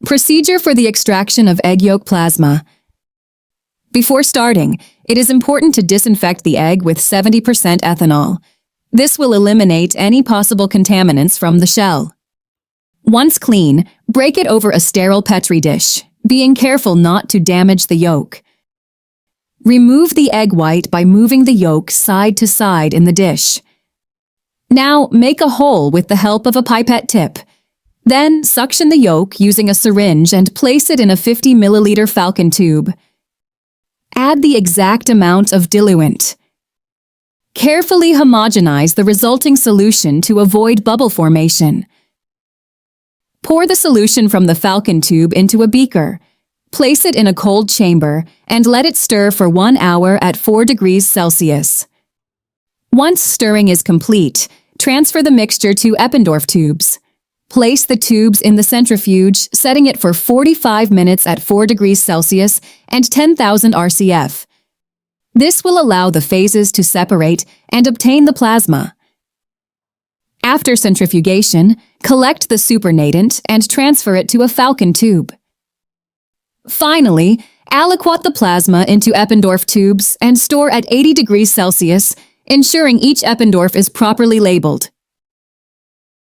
Procedure for the extraction of egg yolk plasma. Before starting, it is important to disinfect the egg with 70% ethanol. This will eliminate any possible contaminants from the shell. Once clean, break it over a sterile Petri dish, being careful not to damage the yolk. Remove the egg white by moving the yolk side to side in the dish. Now, make a hole with the help of a pipette tip. Then, suction the yolk using a syringe and place it in a 50 milliliter Falcon tube. Add the exact amount of diluent. Carefully homogenize the resulting solution to avoid bubble formation. Pour the solution from the Falcon tube into a beaker. Place it in a cold chamber and let it stir for 1 hour at 4 degrees Celsius. Once stirring is complete, transfer the mixture to Eppendorf tubes. Place the tubes in the centrifuge, setting it for 45 minutes at 4 degrees Celsius and 10,000 RCF. This will allow the phases to separate and obtain the plasma. After centrifugation, collect the supernatant and transfer it to a Falcon tube. Finally, aliquot the plasma into Eppendorf tubes and store at 80 degrees Celsius, ensuring each Eppendorf is properly labeled.